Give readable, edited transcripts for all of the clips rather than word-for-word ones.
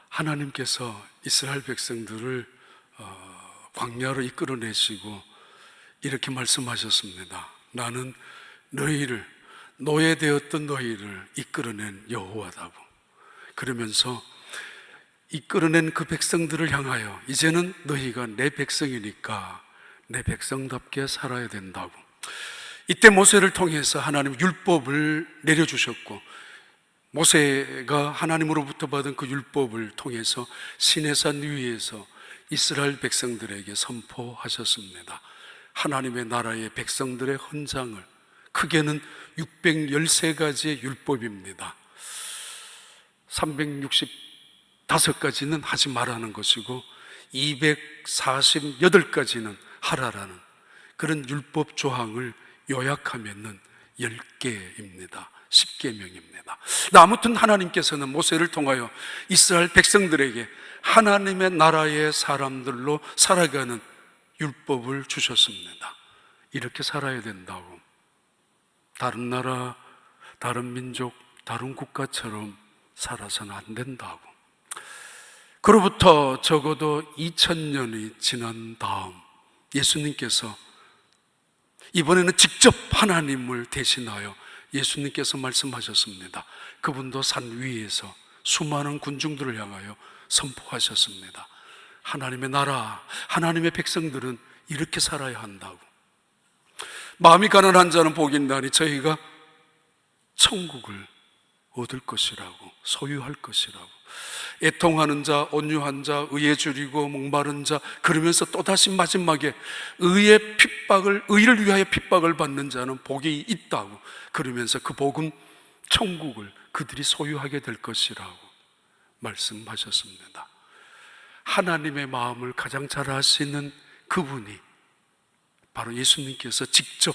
하나님께서 이스라엘 백성들을 광야로 이끌어내시고 이렇게 말씀하셨습니다. 나는 너희를, 노예되었던 너희를 이끌어낸 여호와다고. 그러면서 이끌어낸 그 백성들을 향하여 이제는 너희가 내 백성이니까 내 백성답게 살아야 된다고. 이때 모세를 통해서 하나님 율법을 내려주셨고, 모세가 하나님으로부터 받은 그 율법을 통해서 시내산 위에서 이스라엘 백성들에게 선포하셨습니다. 하나님의 나라의 백성들의 헌장을, 크게는 613가지의 율법입니다. 365가지는 하지 말라는 것이고 248가지는 하라라는 그런 율법 조항을 요약하면은 10개입니다. 10계명입니다. 아무튼 하나님께서는 모세를 통하여 이스라엘 백성들에게 하나님의 나라의 사람들로 살아가는 율법을 주셨습니다. 이렇게 살아야 된다고. 다른 나라, 다른 민족, 다른 국가처럼 살아서는 안 된다고. 그로부터 적어도 2000년이 지난 다음 예수님께서 이번에는 직접 하나님을 대신하여 예수님께서 말씀하셨습니다. 그분도 산 위에서 수많은 군중들을 향하여 선포하셨습니다. 하나님의 나라, 하나님의 백성들은 이렇게 살아야 한다고. 마음이 가난한 자는 복이 있나니 저희가 천국을 얻을 것이라고, 소유할 것이라고. 애통하는 자, 온유한 자, 의에 줄이고 목마른 자, 그러면서 또다시 마지막에 의의 핍박을, 의를 위하여 핍박을 받는 자는 복이 있다고. 그러면서 그 복은 천국을 그들이 소유하게 될 것이라고 말씀하셨습니다. 하나님의 마음을 가장 잘 아시는 그분이 바로 예수님께서 직접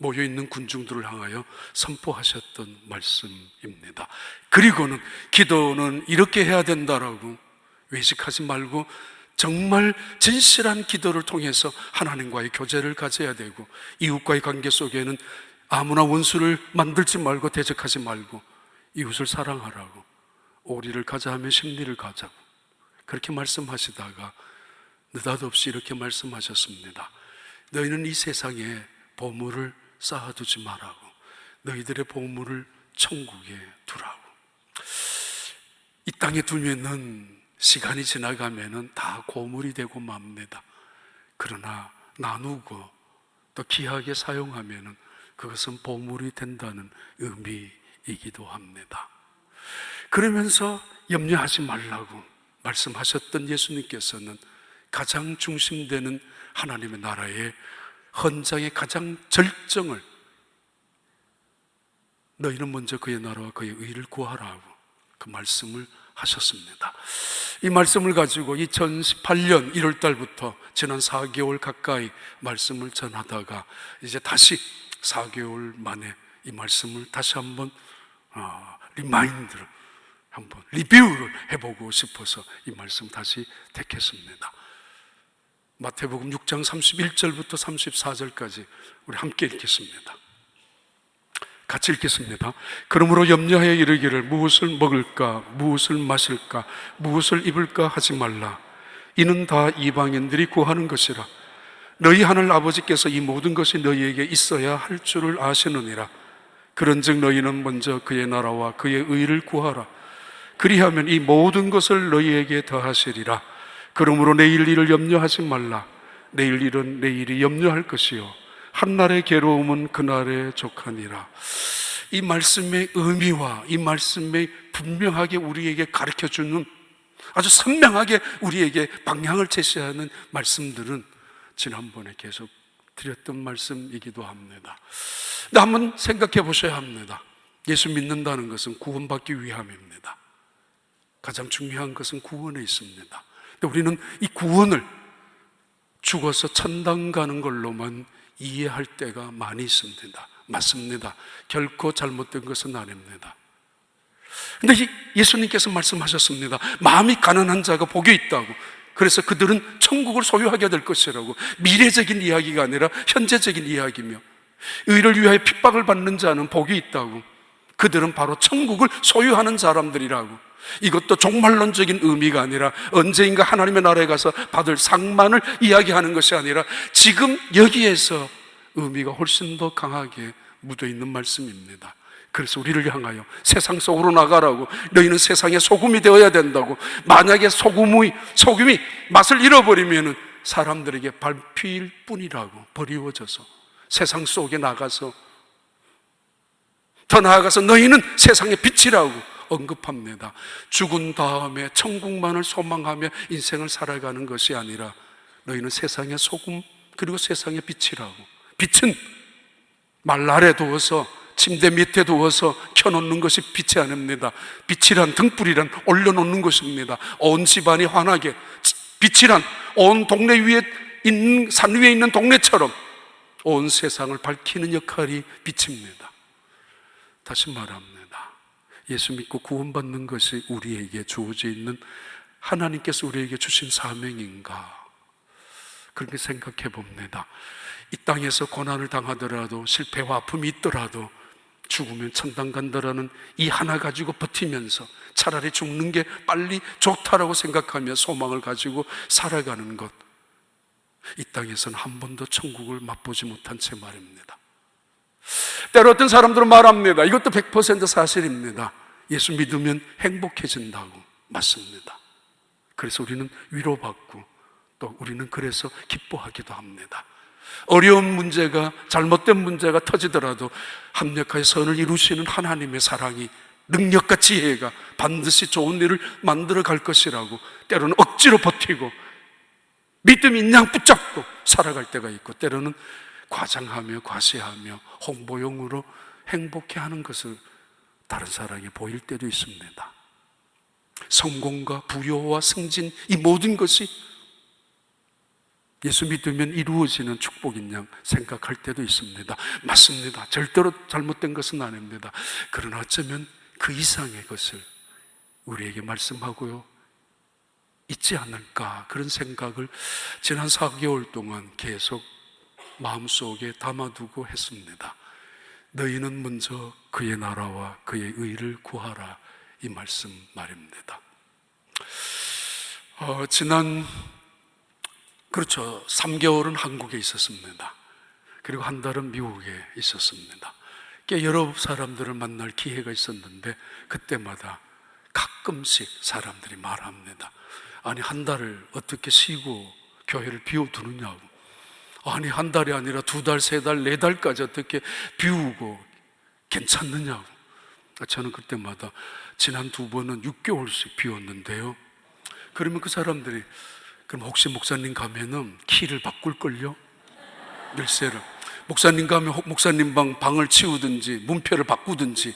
모여있는 군중들을 향하여 선포하셨던 말씀입니다. 그리고는 기도는 이렇게 해야 된다라고, 외식하지 말고 정말 진실한 기도를 통해서 하나님과의 교제를 가져야 되고, 이웃과의 관계 속에는 아무나 원수를 만들지 말고 대적하지 말고 이웃을 사랑하라고, 오리를 가자 하면 십리를 가자고 그렇게 말씀하시다가 느닷없이 이렇게 말씀하셨습니다. 너희는 이 세상에 보물을 쌓아두지 말라고, 너희들의 보물을 천국에 두라고. 이 땅에 두면은 시간이 지나가면은 다 고물이 되고 맙니다. 그러나 나누고 또 귀하게 사용하면은 그것은 보물이 된다는 의미이기도 합니다. 그러면서 염려하지 말라고 말씀하셨던 예수님께서는 가장 중심되는 하나님의 나라의 헌장의 가장 절정을, 너희는 먼저 그의 나라와 그의 의를 구하라고 그 말씀을 하셨습니다. 이 말씀을 가지고 2018년 1월 달부터 지난 4개월 가까이 말씀을 전하다가 이제 다시 4개월 만에 이 말씀을 다시 한번 리마인드를, 한번 리뷰를 해보고 싶어서 이 말씀 다시 택했습니다. 마태복음 6장 31절부터 34절까지 우리 함께 읽겠습니다. 같이 읽겠습니다. 그러므로 염려하여 이르기를 무엇을 먹을까, 무엇을 마실까, 무엇을 입을까 하지 말라. 이는 다 이방인들이 구하는 것이라. 너희 하늘 아버지께서 이 모든 것이 너희에게 있어야 할 줄을 아시느니라. 그런즉 너희는 먼저 그의 나라와 그의 의를 구하라. 그리하면 이 모든 것을 너희에게 더하시리라. 그러므로 내일 일을 염려하지 말라. 내일 일은 내일이 염려할 것이요 한날의 괴로움은 그날에 족하니라. 이 말씀의 의미와 이 말씀의 분명하게 우리에게 가르쳐주는, 아주 선명하게 우리에게 방향을 제시하는 말씀들은 지난번에 계속 드렸던 말씀이기도 합니다. 근데 한번 생각해 보셔야 합니다. 예수 믿는다는 것은 구원받기 위함입니다. 가장 중요한 것은 구원에 있습니다. 우리는 이 구원을 죽어서 천당 가는 걸로만 이해할 때가 많이 있습니다. 맞습니다. 결코 잘못된 것은 아닙니다. 그런데 예수님께서 말씀하셨습니다. 마음이 가난한 자가 복이 있다고. 그래서 그들은 천국을 소유하게 될 것이라고. 미래적인 이야기가 아니라 현재적인 이야기며, 의를 위하여 핍박을 받는 자는 복이 있다고. 그들은 바로 천국을 소유하는 사람들이라고. 이것도 종말론적인 의미가 아니라 언제인가 하나님의 나라에 가서 받을 상만을 이야기하는 것이 아니라 지금 여기에서 의미가 훨씬 더 강하게 묻어있는 말씀입니다. 그래서 우리를 향하여 세상 속으로 나가라고, 너희는 세상의 소금이 되어야 된다고. 만약에 소금이 맛을 잃어버리면 사람들에게 밟힐 뿐이라고, 버리워져서 세상 속에 나가서, 더 나아가서 너희는 세상의 빛이라고 언급합니다. 죽은 다음에 천국만을 소망하며 인생을 살아가는 것이 아니라 너희는 세상의 소금 그리고 세상의 빛이라고. 빛은 말 아래 두어서, 침대 밑에 두어서 켜놓는 것이 빛이 아닙니다. 빛이란, 등불이란 올려놓는 것입니다. 온 집안이 환하게, 빛이란 온 동네 위에 있는, 산 위에 있는 동네처럼 온 세상을 밝히는 역할이 빛입니다. 다시 말합니다. 예수 믿고 구원받는 것이 우리에게 주어져 있는, 하나님께서 우리에게 주신 사명인가? 그렇게 생각해 봅니다. 이 땅에서 고난을 당하더라도, 실패와 아픔이 있더라도, 죽으면 천당 간다라는 이 하나 가지고 버티면서 차라리 죽는 게 빨리 좋다라고 생각하며 소망을 가지고 살아가는 것, 이 땅에서는 한 번도 천국을 맛보지 못한 채 말입니다. 때로 어떤 사람들은 말합니다. 이것도 100% 사실입니다. 예수 믿으면 행복해진다고. 맞습니다. 그래서 우리는 위로받고 또 우리는 그래서 기뻐하기도 합니다. 어려운 문제가, 잘못된 문제가 터지더라도 합력하여 선을 이루시는 하나님의 사랑이, 능력과 지혜가 반드시 좋은 일을 만들어 갈 것이라고 때로는 억지로 버티고 믿음이 인양 붙잡고 살아갈 때가 있고, 때로는 과장하며 과시하며 홍보용으로 행복해하는 것을 다른 사람이 보일 때도 있습니다. 성공과 부여와 승진, 이 모든 것이 예수 믿으면 이루어지는 축복인 양 생각할 때도 있습니다. 맞습니다. 절대로 잘못된 것은 아닙니다. 그러나 어쩌면 그 이상의 것을 우리에게 말씀하고요 있지 않을까, 그런 생각을 지난 4개월 동안 계속 마음속에 담아두고 했습니다. 너희는 먼저 그의 나라와 그의 의를 구하라, 이 말씀 말입니다. 그렇죠. 3개월은 한국에 있었습니다. 그리고 한 달은 미국에 있었습니다. 꽤 여러 사람들을 만날 기회가 있었는데 그때마다 가끔씩 사람들이 말합니다. 아니, 한 달을 어떻게 쉬고 교회를 비워두느냐고. 아니, 한 달이 아니라 2달, 3달, 4달까지 어떻게 비우고 괜찮느냐고. 저는 그때마다 지난 2번은 6개월씩 비웠는데요. 그러면 그 사람들이, 그럼 혹시 목사님 가면은 키를 바꿀걸요? 열쇠를. 목사님 가면 목사님 방을 치우든지 문패를 바꾸든지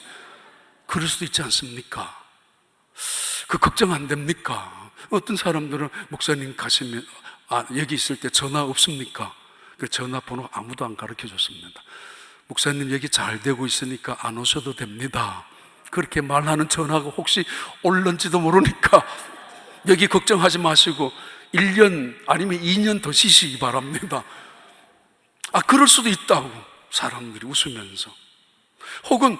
그럴 수도 있지 않습니까? 그 걱정 안 됩니까? 어떤 사람들은 목사님 가시면 여기 있을 때 전화 없습니까? 그 전화번호 아무도 안 가르쳐 줬습니다. 목사님 여기 잘 되고 있으니까 안 오셔도 됩니다. 그렇게 말하는 전화가 혹시 올는지도 모르니까 여기 걱정하지 마시고 1년 아니면 2년 더 쉬시기 바랍니다. 그럴 수도 있다고 사람들이 웃으면서. 혹은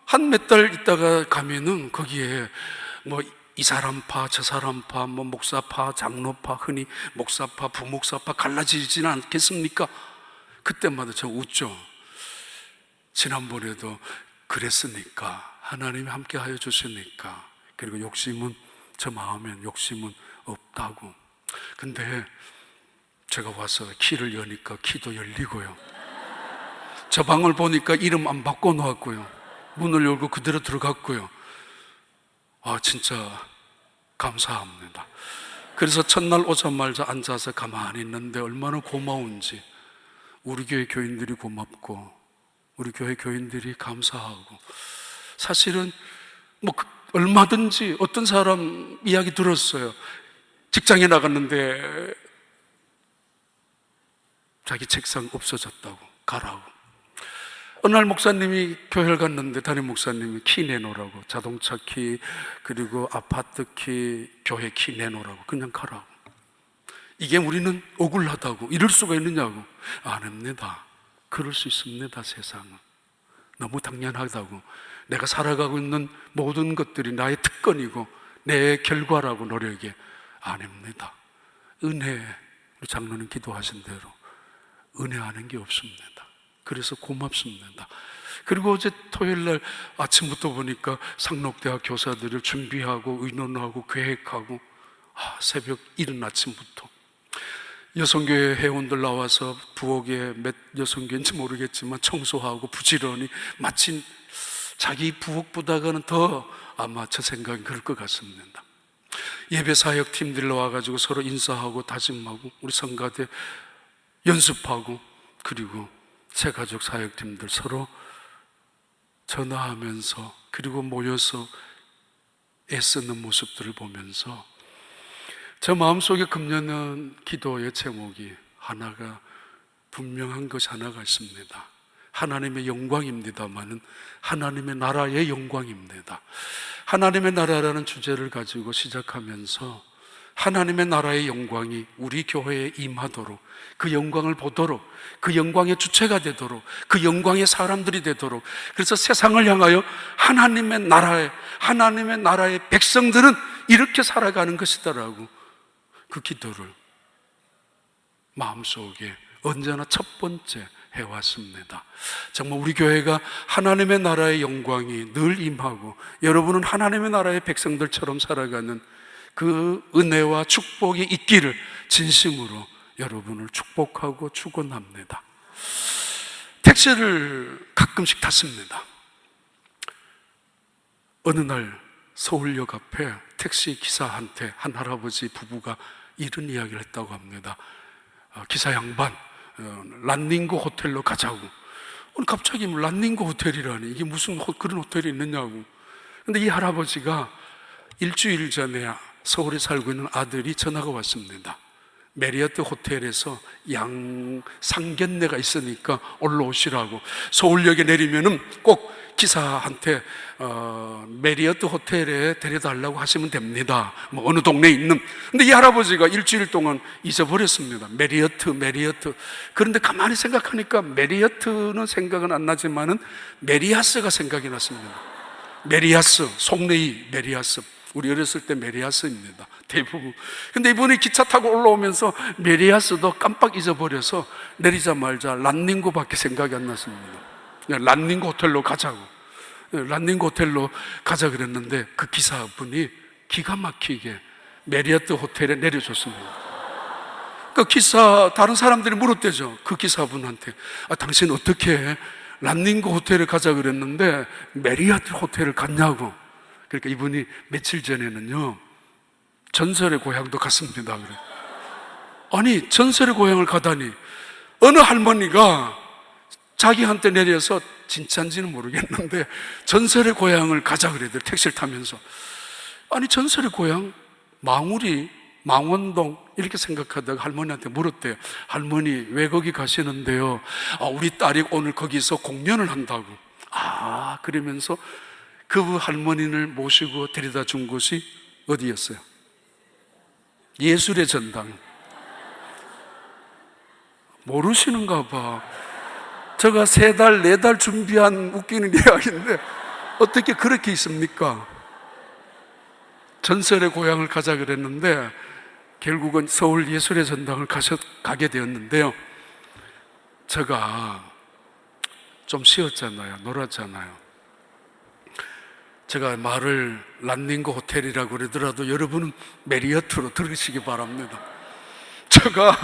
한 몇 달 있다가 가면은 거기에 뭐 이 사람파 저 사람파, 뭐 목사파 장로파, 흔히 목사파 부목사파 갈라지지는 않겠습니까? 그때마다 저 웃죠. 지난번에도 그랬으니까, 하나님이 함께 하여 주시니까, 그리고 욕심은, 저 마음엔 욕심은 없다고. 근데 제가 와서 키를 여니까 키도 열리고요, 저 방을 보니까 이름 안 바꿔 놓았고요, 문을 열고 그대로 들어갔고요. 진짜 감사합니다. 그래서 첫날 오자마자 앉아서 가만히 있는데 얼마나 고마운지, 우리 교회 교인들이 고맙고 우리 교회 교인들이 감사하고. 사실은 뭐 얼마든지 어떤 사람 이야기 들었어요. 직장에 나갔는데 자기 책상 없어졌다고, 가라고. 어느 날 목사님이 교회를 갔는데 담임 목사님이 키 내놓으라고, 자동차 키, 그리고 아파트 키, 교회 키 내놓으라고, 그냥 가라고. 이게 우리는 억울하다고, 이럴 수가 있느냐고. 아닙니다. 그럴 수 있습니다. 세상은 너무 당연하다고. 내가 살아가고 있는 모든 것들이 나의 특권이고 내 결과라고 노력이 아닙니다. 은혜, 우리 장로님 기도하신 대로 은혜하는 게 없습니다. 그래서 고맙습니다. 그리고 어제 토요일날 아침부터 보니까 상록대학 교사들을 준비하고 의논하고 계획하고 새벽 이른 아침부터 여성교회 회원들 나와서 부엌에 몇 여성교회인지 모르겠지만 청소하고 부지런히 마치 자기 부엌보다는 더 아마 저 생각이 그럴 것 같습니다. 예배 사역팀들 나와가지고 서로 인사하고 다짐하고 우리 성가대 연습하고 그리고 새가족 사역팀들 서로 전화하면서 그리고 모여서 애쓰는 모습들을 보면서 저 마음속에 금년은 기도의 제목이 하나가 분명한 것이 하나가 있습니다. 하나님의 영광입니다마는 하나님의 나라의 영광입니다. 하나님의 나라라는 주제를 가지고 시작하면서 하나님의 나라의 영광이 우리 교회에 임하도록 그 영광을 보도록 그 영광의 주체가 되도록 그 영광의 사람들이 되도록 그래서 세상을 향하여 하나님의 나라의 백성들은 이렇게 살아가는 것이다라고 그 기도를 마음속에 언제나 첫 번째 해왔습니다. 정말 우리 교회가 하나님의 나라의 영광이 늘 임하고 여러분은 하나님의 나라의 백성들처럼 살아가는 그 은혜와 축복이 있기를 진심으로 여러분을 축복하고 축원합니다. 택시를 가끔씩 탔습니다. 어느 날 서울역 앞에 택시 기사한테 한 할아버지 부부가 이런 이야기를 했다고 합니다. 기사 양반, 란닝고 호텔로 가자고. 갑자기 란닝고 호텔이라니 이게 무슨 그런 호텔이 있느냐고. 근데 이 할아버지가 일주일 전에 서울에 살고 있는 아들이 전화가 왔습니다. 메리어트 호텔에서 상견례가 있으니까 올라오시라고. 서울역에 내리면은 꼭 기사한테 메리어트 호텔에 데려달라고 하시면 됩니다. 어느 동네에 있는. 근데 이 할아버지가 일주일 동안 잊어버렸습니다. 메리어트. 그런데 가만히 생각하니까 메리어트는 생각은 안 나지만은 메리아스가 생각이 났습니다. 메리아스, 속내이 메리아스. 우리 어렸을 때 메리아스입니다. 대부분. 근데 이분이 기차 타고 올라오면서 메리아스도 깜빡 잊어버려서 내리자마자 란닝고밖에 생각이 안 났습니다. 란닝고 호텔로 가자고. 란닝고 호텔로 가자 그랬는데 그 기사분이 기가 막히게 메리어트 호텔에 내려줬습니다. 그 기사 다른 사람들이 물었대죠. 그 기사분한테 당신 어떻게 란닝고 호텔에 가자 그랬는데 메리어트 호텔을 갔냐고. 그러니까 이분이 며칠 전에는요 전설의 고향도 갔습니다. 그래. 아니 전설의 고향을 가다니 어느 할머니가 자기한테 내려서 진짜인지는 모르겠는데 전설의 고향을 가자 그래요. 택시를 타면서. 아니 전설의 고향 망우리 망원동 이렇게 생각하다가 할머니한테 물었대요. 할머니 왜 거기 가시는데요? 우리 딸이 오늘 거기서 공연을 한다고. 그러면서 그 할머니를 모시고 데려다 준 곳이 어디였어요? 예술의 전당. 모르시는가 봐. 제가 3달, 4달 준비한 웃기는 이야기인데 어떻게 그렇게 있습니까? 전설의 고향을 가자 그랬는데 결국은 서울 예술의 전당을 가게 되었는데요. 제가 좀 쉬었잖아요. 놀았잖아요. 제가 말을 란닝고 호텔이라고 그러더라도 여러분은 메리어트로 들으시기 바랍니다. 제가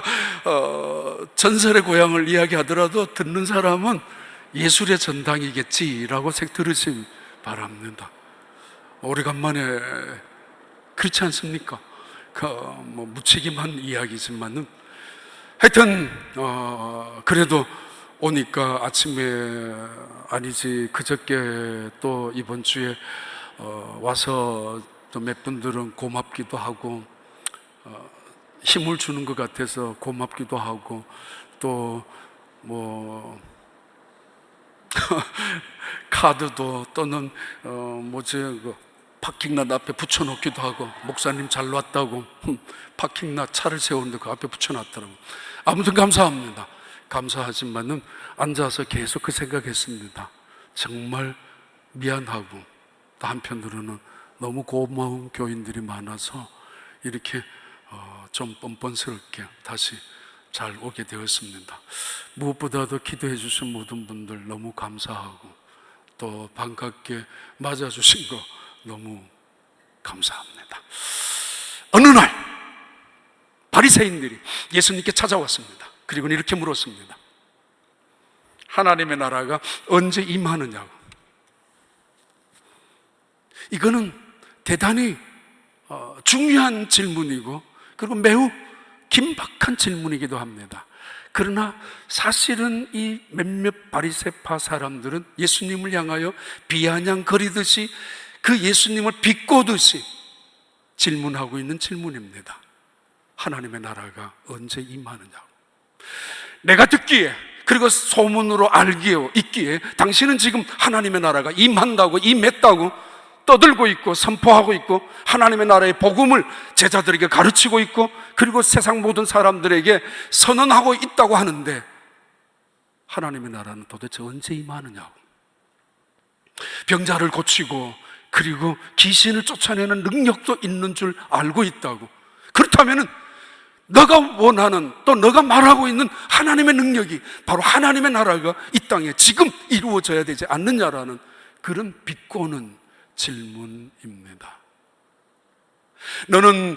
전설의 고향을 이야기하더라도 듣는 사람은 예술의 전당이겠지라고 들으시기 바랍니다. 오래간만에 그렇지 않습니까? 무책임한 이야기지만은 하여튼 그래도 오니까 아침에 아니지 그저께 또 이번 주에 와서 또 몇 분들은 고맙기도 하고 힘을 주는 것 같아서 고맙기도 하고 또 카드도 또는 파킹랏 앞에 붙여놓기도 하고 목사님 잘 왔다고 파킹랏 차를 세우는데 그 앞에 붙여놨더라고. 아무튼 감사합니다. 감사하지만은 앉아서 계속 그 생각했습니다. 정말 미안하고 또 한편으로는 너무 고마운 교인들이 많아서 이렇게 좀 뻔뻔스럽게 다시 잘 오게 되었습니다. 무엇보다도 기도해 주신 모든 분들 너무 감사하고 또 반갑게 맞아주신 거 너무 감사합니다. 어느 날 바리새인들이 예수님께 찾아왔습니다. 그리고 이렇게 물었습니다. 하나님의 나라가 언제 임하느냐고. 이거는 대단히 중요한 질문이고 그리고 매우 긴박한 질문이기도 합니다. 그러나 사실은 이 몇몇 바리새파 사람들은 예수님을 향하여 비아냥거리듯이 그 예수님을 비꼬듯이 질문하고 있는 질문입니다. 하나님의 나라가 언제 임하느냐고. 내가 듣기에 그리고 소문으로 알기에 있기에 당신은 지금 하나님의 나라가 임한다고 임했다고 떠들고 있고 선포하고 있고 하나님의 나라의 복음을 제자들에게 가르치고 있고 그리고 세상 모든 사람들에게 선언하고 있다고 하는데 하나님의 나라는 도대체 언제 임하느냐고. 병자를 고치고 그리고 귀신을 쫓아내는 능력도 있는 줄 알고 있다고. 그렇다면 너가 원하는 또 너가 말하고 있는 하나님의 능력이 바로 하나님의 나라가 이 땅에 지금 이루어져야 되지 않느냐라는 그런 비꼬는 질문입니다. 너는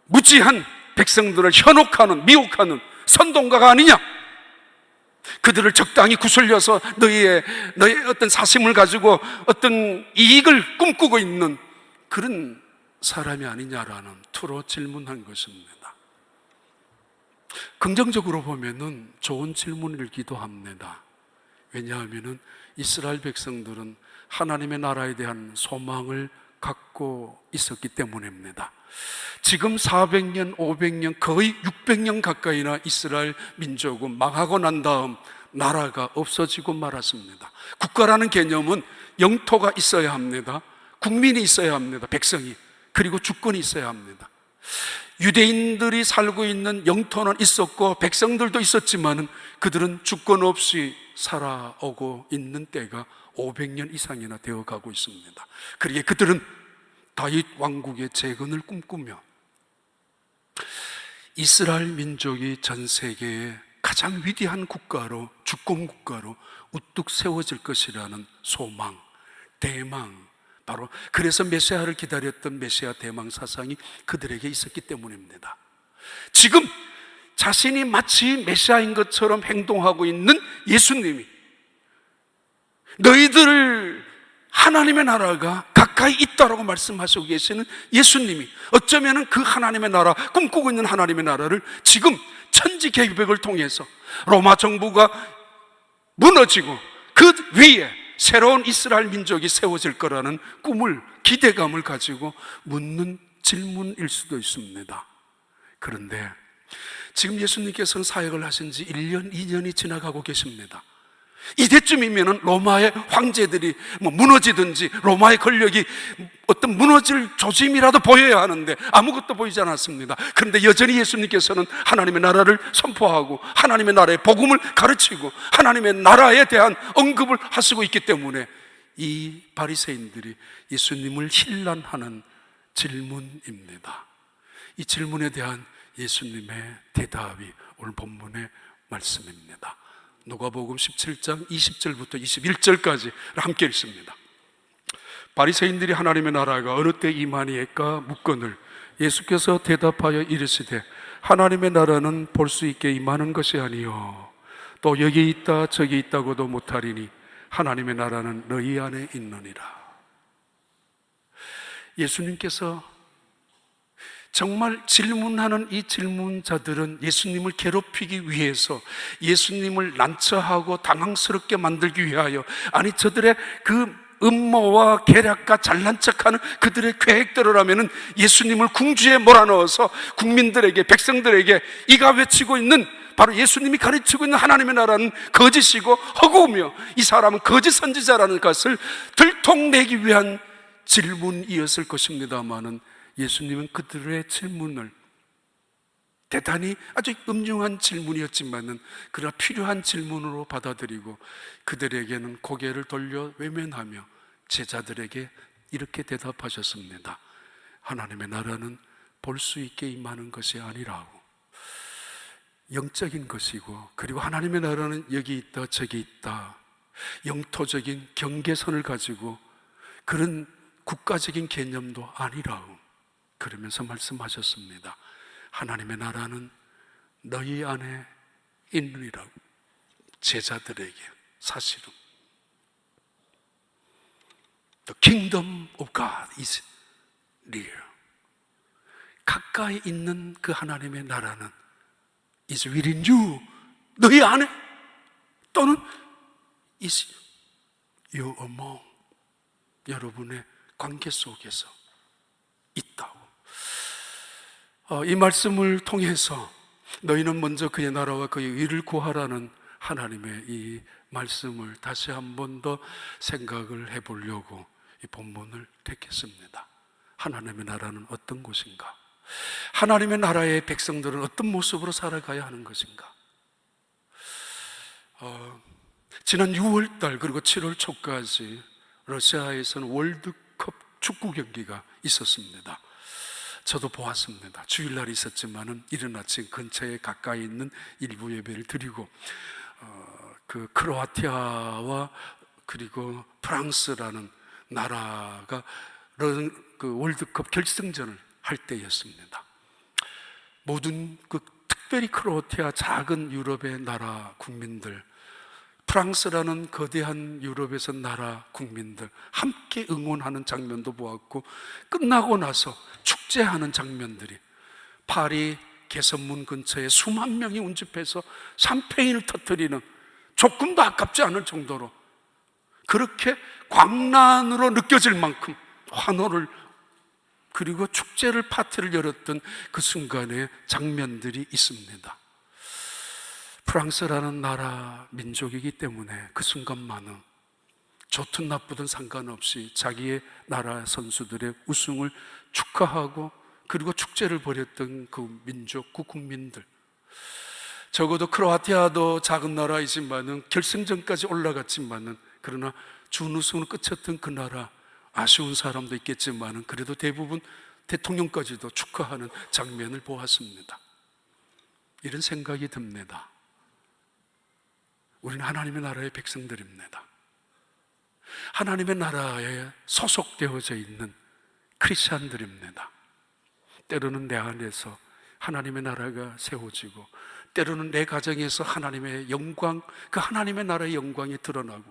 무지한 백성들을 현혹하는 미혹하는 선동가가 아니냐? 그들을 적당히 구슬려서 너의 어떤 사심을 가지고 어떤 이익을 꿈꾸고 있는 그런 사람이 아니냐라는 투로 질문한 것입니다. 긍정적으로 보면은 좋은 질문이기도 합니다. 왜냐하면은 이스라엘 백성들은 하나님의 나라에 대한 소망을 갖고 있었기 때문입니다. 지금 400년, 500년, 거의 600년 가까이나 이스라엘 민족은 망하고 난 다음 나라가 없어지고 말았습니다. 국가라는 개념은 영토가 있어야 합니다. 국민이 있어야 합니다. 백성이. 그리고 주권이 있어야 합니다. 유대인들이 살고 있는 영토는 있었고 백성들도 있었지만 그들은 주권 없이 살아오고 있는 때가 500년 이상이나 되어가고 있습니다. 그러기에 그들은 다윗 왕국의 재건을 꿈꾸며 이스라엘 민족이 전 세계의 가장 위대한 국가로 주권 국가로 우뚝 세워질 것이라는 소망, 대망, 바로 그래서 메시아를 기다렸던 메시아 대망 사상이 그들에게 있었기 때문입니다. 지금 자신이 마치 메시아인 것처럼 행동하고 있는 예수님이 너희들 하나님의 나라가 가까이 있다라고 말씀하시고 계시는 예수님이 어쩌면 그 하나님의 나라, 꿈꾸고 있는 하나님의 나라를 지금 천지 개벽을 통해서 로마 정부가 무너지고 그 위에 새로운 이스라엘 민족이 세워질 거라는 꿈을, 기대감을 가지고 묻는 질문일 수도 있습니다. 그런데 지금 예수님께서는 사역을 하신 지 1년, 2년이 지나가고 계십니다. 이때쯤이면 로마의 황제들이 무너지든지 로마의 권력이 어떤 무너질 조짐이라도 보여야 하는데 아무것도 보이지 않았습니다. 그런데 여전히 예수님께서는 하나님의 나라를 선포하고 하나님의 나라의 복음을 가르치고 하나님의 나라에 대한 언급을 하시고 있기 때문에 이 바리새인들이 예수님을 힐난하는 질문입니다. 이 질문에 대한 예수님의 대답이 오늘 본문의 말씀입니다. 누가복음 17장 20절부터 21절까지 함께 읽습니다. 바리새인들이 하나님의 나라가 어느 때 임하니까 묻거늘 예수께서 대답하여 이르시되 하나님의 나라는 볼 수 있게 임하는 것이 아니요 또 여기 있다 저기 있다고도 못하리니 하나님의 나라는 너희 안에 있느니라. 예수님께서 정말 질문하는 이 질문자들은 예수님을 괴롭히기 위해서, 예수님을 난처하고 당황스럽게 만들기 위하여, 아니 저들의 그 음모와 계략과 잘난 척하는 그들의 계획대로라면 예수님을 궁지에 몰아넣어서 국민들에게, 백성들에게 이가 외치고 있는 바로 예수님이 가르치고 있는 하나님의 나라는 거짓이고 허구며 이 사람은 거짓 선지자라는 것을 들통내기 위한 질문이었을 것입니다마는 예수님은 그들의 질문을 대단히 아주 음흉한 질문이었지만은 그러나 필요한 질문으로 받아들이고 그들에게는 고개를 돌려 외면하며 제자들에게 이렇게 대답하셨습니다. 하나님의 나라는 볼 수 있게 임하는 것이 아니라고, 영적인 것이고, 그리고 하나님의 나라는 여기 있다 저기 있다, 영토적인 경계선을 가지고 그런 국가적인 개념도 아니라고 그러면서 말씀하셨습니다. 하나님의 나라는 너희 안에 있느니라고. 제자들에게 사실은 The kingdom of God is near. 가까이 있는 그 하나님의 나라는 is within you, 너희 안에, 또는 is you among, 여러분의 관계 속에서 있다고. 이 말씀을 통해서 너희는 먼저 그의 나라와 그의 의를 구하라는 하나님의 이 말씀을 다시 한 번 더 생각을 해보려고 이 본문을 택했습니다. 하나님의 나라는 어떤 곳인가? 하나님의 나라의 백성들은 어떤 모습으로 살아가야 하는 것인가? 지난 6월달 그리고 7월 초까지 러시아에서는 월드컵 축구 경기가 있었습니다. 저도 보았습니다. 주일날 있었지만은 이른 아침 근처에 가까이 있는 일부 예배를 드리고, 그 크로아티아와 그리고 프랑스라는 나라가 그 월드컵 결승전을 할 때였습니다. 모든 특별히 크로아티아 작은 유럽의 나라 국민들, 프랑스라는 거대한 유럽에서 나라 국민들 함께 응원하는 장면도 보았고, 끝나고 나서 축제하는 장면들이 파리 개선문 근처에 수만 명이 운집해서 샴페인을 터뜨리는, 조금도 아깝지 않을 정도로 그렇게 광란으로 느껴질 만큼 환호를, 그리고 축제를, 파티를 열었던 그 순간의 장면들이 있습니다. 프랑스라는 나라 민족이기 때문에 그 순간만은 좋든 나쁘든 상관없이 자기의 나라 선수들의 우승을 축하하고, 그리고 축제를 벌였던 그 민족, 그 국민들, 적어도 크로아티아도 작은 나라이지만은 결승전까지 올라갔지만은, 그러나 준우승으로 끝쳤던 그 나라, 아쉬운 사람도 있겠지만은 그래도 대부분 대통령까지도 축하하는 장면을 보았습니다. 이런 생각이 듭니다. 우리는 하나님의 나라의 백성들입니다. 하나님의 나라에 소속되어져 있는 크리스찬들입니다. 때로는 내 안에서 하나님의 나라가 세워지고, 때로는 내 가정에서 하나님의 영광, 그 하나님의 나라의 영광이 드러나고,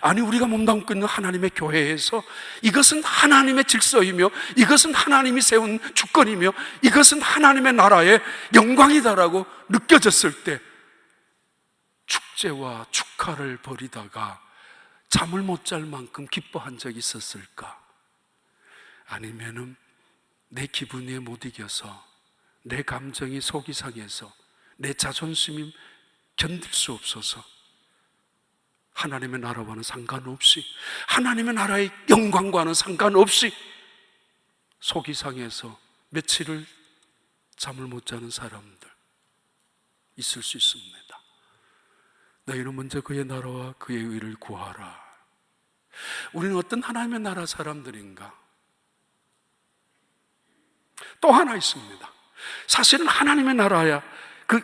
아니 우리가 몸담고 있는 하나님의 교회에서 이것은 하나님의 질서이며, 이것은 하나님이 세운 주권이며, 이것은 하나님의 나라의 영광이다라고 느껴졌을 때 축제와 축하를 벌이다가 잠을 못 잘 만큼 기뻐한 적이 있었을까? 아니면은 내 기분에 못 이겨서, 내 감정이 속이 상해서, 내 자존심이 견딜 수 없어서 하나님의 나라와는 상관없이, 하나님의 나라의 영광과는 상관없이 속이 상해서 며칠을 잠을 못 자는 사람들 있을 수 있습니다. 너희는 먼저 그의 나라와 그의 의를 구하라. 우리는 어떤 하나님의 나라 사람들인가? 또 하나 있습니다. 사실은 하나님의 나라야,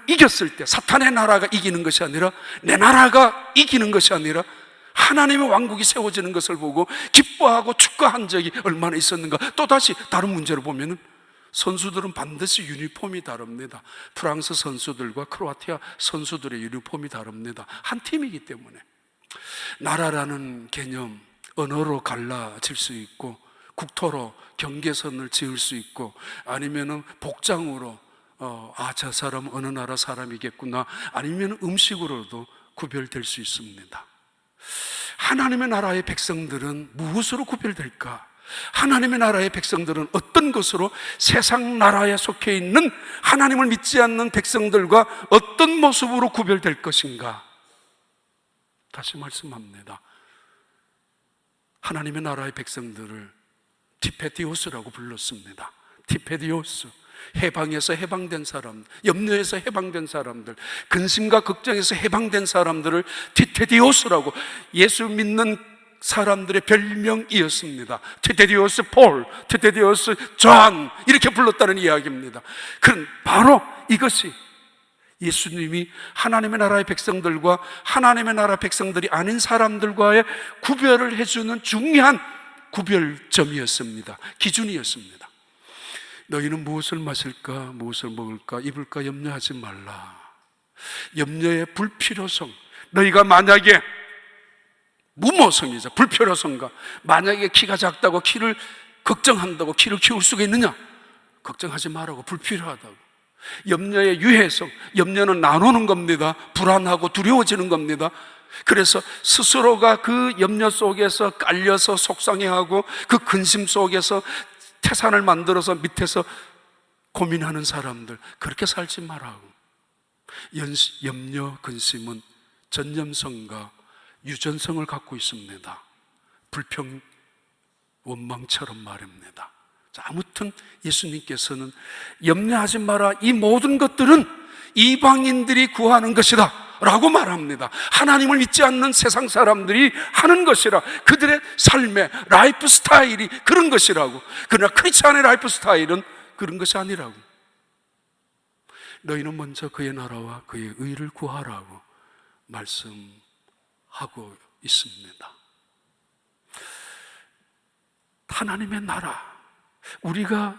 이겼을 때 사탄의 나라가 이기는 것이 아니라, 내 나라가 이기는 것이 아니라 하나님의 왕국이 세워지는 것을 보고 기뻐하고 축하한 적이 얼마나 있었는가. 또다시 다른 문제로 보면은 선수들은 반드시 유니폼이 다릅니다. 프랑스 선수들과 크로아티아 선수들의 유니폼이 다릅니다. 한 팀이기 때문에. 나라라는 개념, 언어로 갈라질 수 있고, 국토로 경계선을 지을 수 있고, 아니면은 복장으로 저 사람 어느 나라 사람이겠구나, 아니면 음식으로도 구별될 수 있습니다. 하나님의 나라의 백성들은 무엇으로 구별될까? 하나님의 나라의 백성들은 어떤 것으로 세상 나라에 속해 있는 하나님을 믿지 않는 백성들과 어떤 모습으로 구별될 것인가? 다시 말씀합니다. 하나님의 나라의 백성들을 티페디오스라고 불렀습니다. 티페디오스, 해방에서 해방된 사람, 염려에서 해방된 사람들, 근심과 걱정에서 해방된 사람들을 티테디오스라고, 예수 믿는 사람들의 별명이었습니다. 테데디오스 폴, 테데디오스 존 이렇게 불렀다는 이야기입니다. 그런 바로 이것이 예수님이 하나님의 나라의 백성들과 하나님의 나라 백성들이 아닌 사람들과의 구별을 해주는 중요한 구별점이었습니다. 기준이었습니다. 너희는 무엇을 마실까, 무엇을 먹을까, 입을까 염려하지 말라. 염려의 불필요성, 너희가 만약에 무모성이죠. 불필요성과 만약에 키가 작다고 키를 걱정한다고 키를 키울 수가 있느냐? 걱정하지 말라고. 불필요하다고. 염려의 유해성, 염려는 나누는 겁니다. 불안하고 두려워지는 겁니다. 그래서 스스로가 그 염려 속에서 깔려서 속상해하고 그 근심 속에서 태산을 만들어서 밑에서 고민하는 사람들, 그렇게 살지 말라고. 염려, 근심은 전염성과 유전성을 갖고 있습니다. 불평, 원망처럼 말입니다. 자, 아무튼 예수님께서는 염려하지 마라. 이 모든 것들은 이방인들이 구하는 것이다 라고 말합니다. 하나님을 믿지 않는 세상 사람들이 하는 것이라. 그들의 삶의 라이프 스타일이 그런 것이라고. 그러나 크리스찬의 라이프 스타일은 그런 것이 아니라고. 너희는 먼저 그의 나라와 그의 의를 구하라고 말씀하고 있습니다. 하나님의 나라, 우리가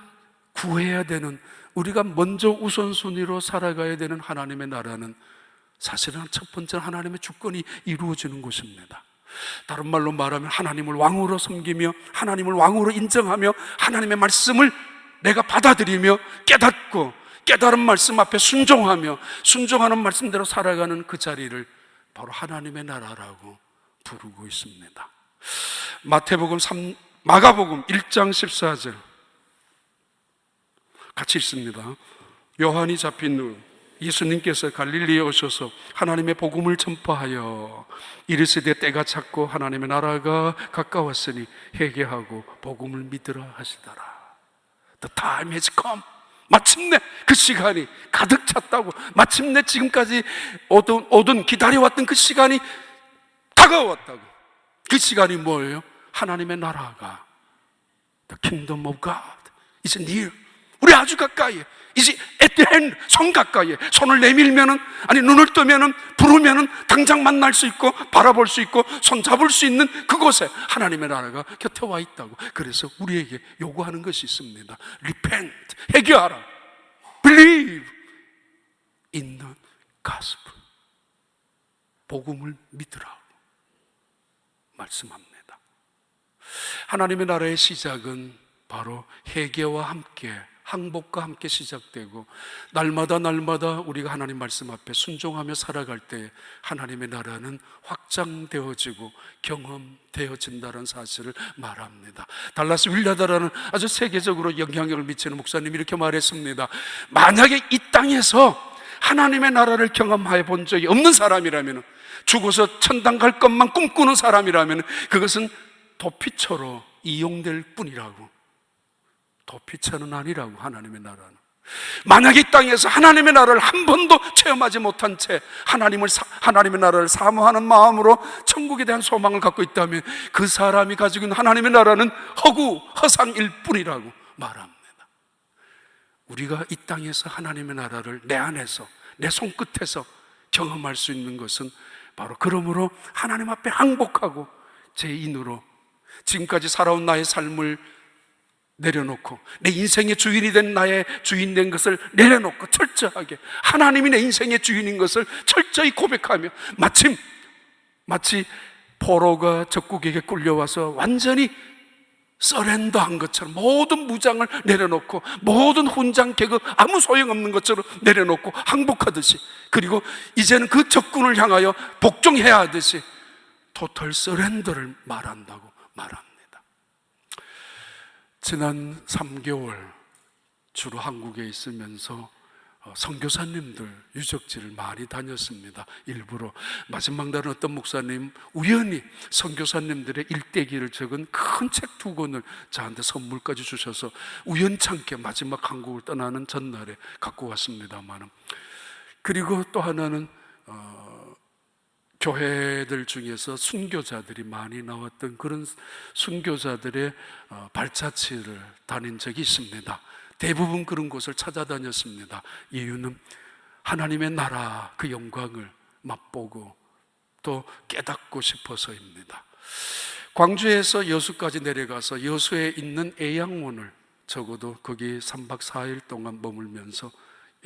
구해야 되는, 우리가 먼저 우선순위로 살아가야 되는 하나님의 나라는 사실은 첫 번째 하나님의 주권이 이루어지는 것입니다. 다른 말로 말하면 하나님을 왕으로 섬기며 하나님을 왕으로 인정하며 하나님의 말씀을 내가 받아들이며 깨닫고 깨달은 말씀 앞에 순종하며 순종하는 말씀대로 살아가는 그 자리를 바로 하나님의 나라라고 부르고 있습니다. 마가복음 1장 14절 같이 읽습니다. 요한이 잡힌 후 예수님께서 갈릴리에 오셔서 하나님의 복음을 전파하여 이르시되 때가 찼고 하나님의 나라가 가까웠으니 회개하고 복음을 믿으라 하시더라. The time has come. 마침내 그 시간이 가득 찼다고, 마침내 지금까지 오던 기다려왔던 그 시간이 다가왔다고. 그 시간이 뭐예요? 하나님의 나라가 The kingdom of God is near. 우리 아주 가까이에, 이제 at the hand, 손 가까이에. 손을 내밀면은, 아니 눈을 뜨면은, 부르면은 당장 만날 수 있고 바라볼 수 있고 손 잡을 수 있는 그곳에 하나님의 나라가 곁에 와 있다고. 그래서 우리에게 요구하는 것이 있습니다. Repent, 회개하라. Believe in the gospel. 복음을 믿으라 말씀합니다. 하나님의 나라의 시작은 바로 회개와 함께, 항복과 함께 시작되고, 날마다 우리가 하나님 말씀 앞에 순종하며 살아갈 때 하나님의 나라는 확장되어지고 경험되어진다는 사실을 말합니다. 달라스 윌라다라는 아주 세계적으로 영향력을 미치는 목사님이 이렇게 말했습니다. 만약에 이 땅에서 하나님의 나라를 경험해 본 적이 없는 사람이라면, 죽어서 천당 갈 것만 꿈꾸는 사람이라면 그것은 도피처로 이용될 뿐이라고. 도피처는 아니라고. 하나님의 나라는, 만약에 이 땅에서 하나님의 나라를 한 번도 체험하지 못한 채 하나님의 나라를 사모하는 마음으로 천국에 대한 소망을 갖고 있다면 그 사람이 가지고 있는 하나님의 나라는 허상일 뿐이라고 말합니다. 우리가 이 땅에서 하나님의 나라를 내 안에서, 내 손끝에서 경험할 수 있는 것은 바로 그러므로 하나님 앞에 항복하고 죄인으로 지금까지 살아온 나의 삶을 내려놓고 내 인생의 주인이 된 나의 주인 된 것을 내려놓고 철저하게 하나님이 내 인생의 주인인 것을 철저히 고백하며, 마치 포로가 적국에게 끌려와서 완전히 서렌더한 것처럼 모든 무장을 내려놓고 모든 훈장 계급 아무 소용없는 것처럼 내려놓고 항복하듯이, 그리고 이제는 그 적군을 향하여 복종해야 하듯이 토탈 서렌더를 말한다고 말합니다. 지난 3개월 주로 한국에 있으면서 선교사님들 유적지를 많이 다녔습니다. 일부러. 마지막 날은 어떤 목사님 우연히 선교사님들의 일대기를 적은 큰 책 2권을 저한테 선물까지 주셔서 우연찮게 마지막 한국을 떠나는 전날에 갖고 왔습니다만, 그리고 또 하나는 교회들 중에서 순교자들이 많이 나왔던 그런 순교자들의 발자취를 다닌 적이 있습니다. 대부분 그런 곳을 찾아다녔습니다. 이유는 하나님의 나라 그 영광을 맛보고 또 깨닫고 싶어서입니다. 광주에서 여수까지 내려가서 여수에 있는 애양원을 적어도 거기 3박 4일 동안 머물면서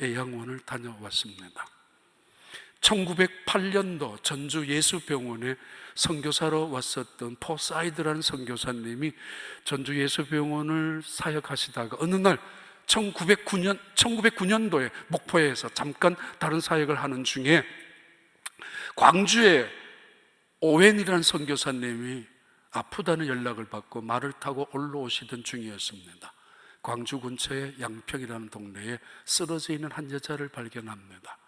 애양원을 다녀왔습니다. 1908년도 전주 예수병원에 선교사로 왔었던 포사이드라는 선교사님이 전주 예수병원을 사역하시다가 어느 날 1909년도에 목포에서 잠깐 다른 사역을 하는 중에 광주에 오웬이라는 선교사님이 아프다는 연락을 받고 말을 타고 올라오시던 중이었습니다. 광주 근처의 양평이라는 동네에 쓰러져 있는 한 여자를 발견합니다.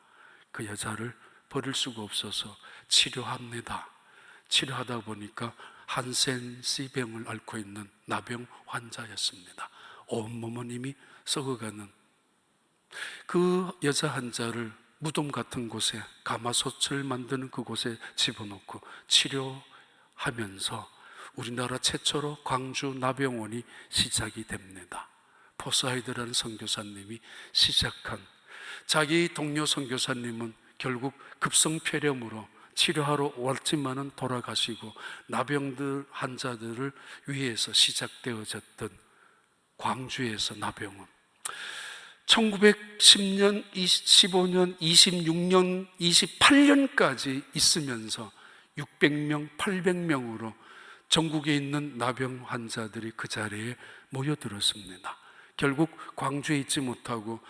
그 여자를 버릴 수가 없어서 치료합니다. 치료하다 보니까 한센 C병을 앓고 있는 나병 환자였습니다. 온몸은 이미 썩어가는 그 여자 환자를 무덤 같은 곳에, 가마솥을 만드는 그곳에 집어넣고 치료하면서 우리나라 최초로 광주 나병원이 시작이 됩니다. 포사이드라는 선교사님이 시작한, 자기 동료 선교사님은 결국 급성폐렴으로 치료하러 왔지만은 돌아가시고 나병들 환자들을 위해서 시작되어졌던 광주에서 나병원, 1910년, 15년, 26년, 28년까지 있으면서 600명, 800명으로 전국에 있는 나병 환자들이 그 자리에 모여들었습니다. 결국 광주에 있지 못하고